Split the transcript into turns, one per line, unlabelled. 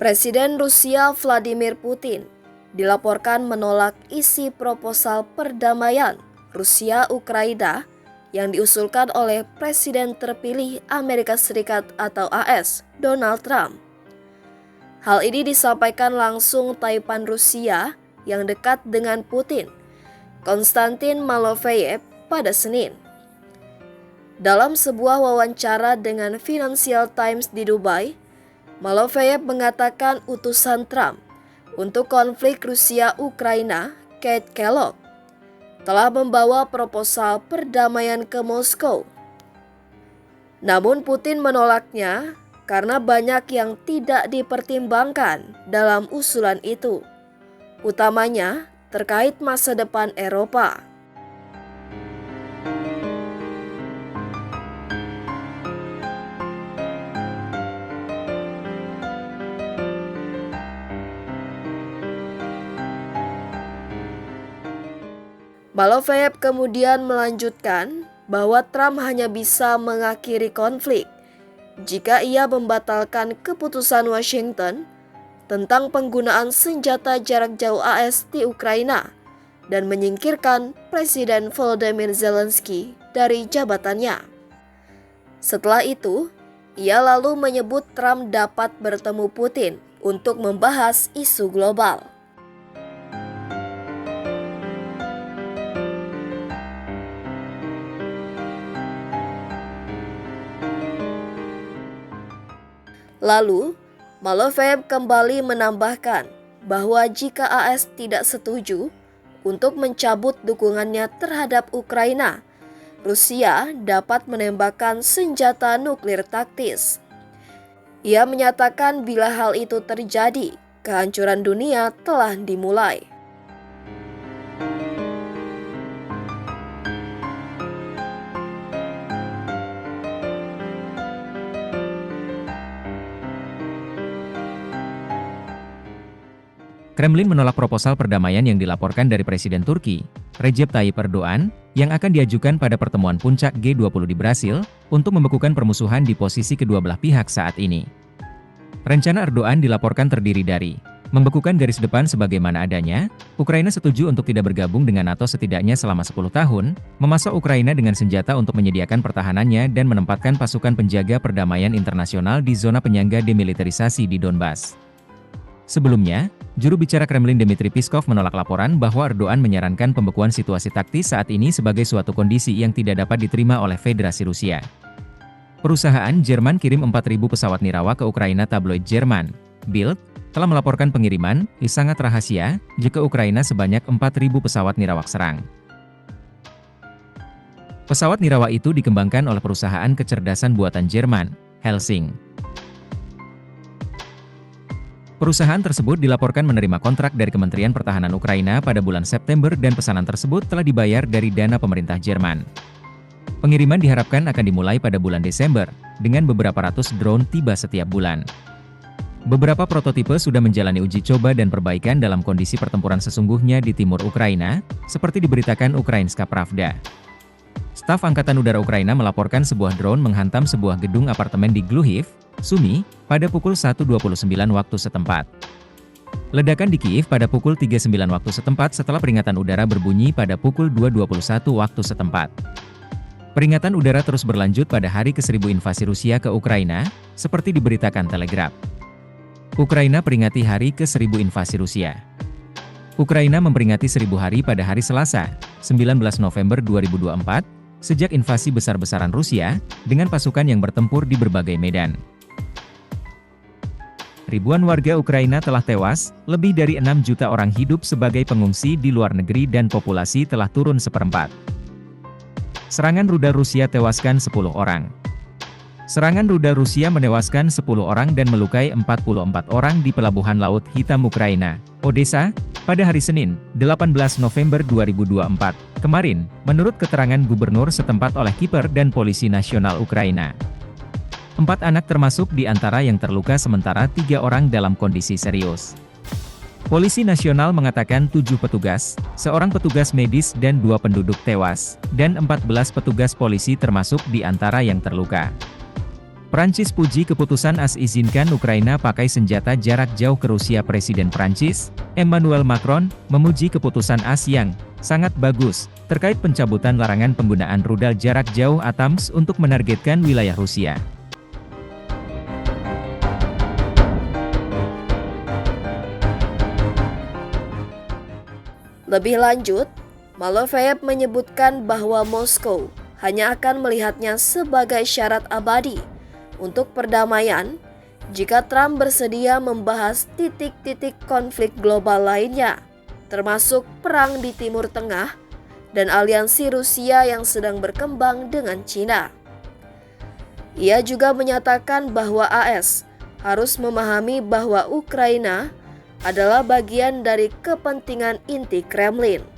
Presiden Rusia Vladimir Putin dilaporkan menolak isi proposal perdamaian Rusia-Ukraina yang diusulkan oleh Presiden terpilih Amerika Serikat atau AS, Donald Trump. Hal ini disampaikan langsung taipan Rusia yang dekat dengan Putin, Konstantin Malofeyev, pada Senin. Dalam sebuah wawancara dengan Financial Times di Dubai, Malofeyev mengatakan utusan Trump untuk konflik Rusia-Ukraina, Keith Kellogg, telah membawa proposal perdamaian ke Moskow. Namun Putin menolaknya karena banyak yang tidak dipertimbangkan dalam usulan itu, utamanya terkait masa depan Eropa. Malofeyev kemudian melanjutkan bahwa Trump hanya bisa mengakhiri konflik jika ia membatalkan keputusan Washington tentang penggunaan senjata jarak jauh AS di Ukraina dan menyingkirkan Presiden Volodymyr Zelensky dari jabatannya. Setelah itu, ia lalu menyebut Trump dapat bertemu Putin untuk membahas isu global. Lalu, Malofeyev kembali menambahkan bahwa jika AS tidak setuju untuk mencabut dukungannya terhadap Ukraina, Rusia dapat menembakkan senjata nuklir taktis. Ia menyatakan bila hal itu terjadi, kehancuran dunia telah dimulai.
Kremlin menolak proposal perdamaian yang dilaporkan dari Presiden Turki, Recep Tayyip Erdogan, yang akan diajukan pada pertemuan puncak G20 di Brasil, untuk membekukan permusuhan di posisi kedua belah pihak saat ini. Rencana Erdogan dilaporkan terdiri dari membekukan garis depan sebagaimana adanya, Ukraina setuju untuk tidak bergabung dengan NATO setidaknya selama 10 tahun, memasok Ukraina dengan senjata untuk menyediakan pertahanannya dan menempatkan pasukan penjaga perdamaian internasional di zona penyangga demilitarisasi di Donbas. Sebelumnya, juru bicara Kremlin Dmitry Peskov menolak laporan bahwa Erdogan menyarankan pembekuan situasi taktis saat ini sebagai suatu kondisi yang tidak dapat diterima oleh Federasi Rusia. Perusahaan Jerman kirim 4.000 pesawat nirawak ke Ukraina. Tabloid Jerman, Bild, telah melaporkan pengiriman sangat rahasia jika Ukraina sebanyak 4.000 pesawat nirawak serang. Pesawat nirawak itu dikembangkan oleh perusahaan kecerdasan buatan Jerman, Helsing. Perusahaan tersebut dilaporkan menerima kontrak dari Kementerian Pertahanan Ukraina pada bulan September dan pesanan tersebut telah dibayar dari dana pemerintah Jerman. Pengiriman diharapkan akan dimulai pada bulan Desember, dengan beberapa ratus drone tiba setiap bulan. Beberapa prototipe sudah menjalani uji coba dan perbaikan dalam kondisi pertempuran sesungguhnya di timur Ukraina, seperti diberitakan Ukrainska Pravda. Staf Angkatan Udara Ukraina melaporkan sebuah drone menghantam sebuah gedung apartemen di Gluhiv, Sumy, pada pukul 1.29 waktu setempat. Ledakan di Kiev pada pukul 3.09 waktu setempat setelah peringatan udara berbunyi pada pukul 2.21 waktu setempat. Peringatan udara terus berlanjut pada hari ke-1000 invasi Rusia ke Ukraina, seperti diberitakan Telegraph. Ukraina peringati hari ke-1000 invasi Rusia. Ukraina memperingati 1000 hari pada hari Selasa, 19 November 2024, sejak invasi besar-besaran Rusia, dengan pasukan yang bertempur di berbagai medan. Ribuan warga Ukraina telah tewas, lebih dari 6 juta orang hidup sebagai pengungsi di luar negeri dan populasi telah turun seperempat. Serangan rudal Rusia tewaskan 10 orang. Serangan rudal Rusia menewaskan 10 orang dan melukai 44 orang di Pelabuhan Laut Hitam Ukraina, Odessa, pada hari Senin, 18 November 2024, kemarin, menurut keterangan gubernur setempat oleh kiper dan polisi nasional Ukraina. 4 anak termasuk di antara yang terluka sementara 3 orang dalam kondisi serius. Polisi nasional mengatakan 7 petugas, seorang petugas medis dan 2 penduduk tewas, dan 14 petugas polisi termasuk di antara yang terluka. Prancis puji keputusan AS izinkan Ukraina pakai senjata jarak jauh ke Rusia. Presiden Prancis, Emmanuel Macron, memuji keputusan AS yang sangat bagus terkait pencabutan larangan penggunaan rudal jarak jauh ATAMS untuk menargetkan wilayah Rusia.
Lebih lanjut, Malofeyev menyebutkan bahwa Moskow hanya akan melihatnya sebagai syarat abadi untuk perdamaian jika Trump bersedia membahas titik-titik konflik global lainnya, termasuk perang di Timur Tengah dan aliansi Rusia yang sedang berkembang dengan Cina. Ia juga menyatakan bahwa AS harus memahami bahwa Ukraina adalah bagian dari kepentingan inti Kremlin.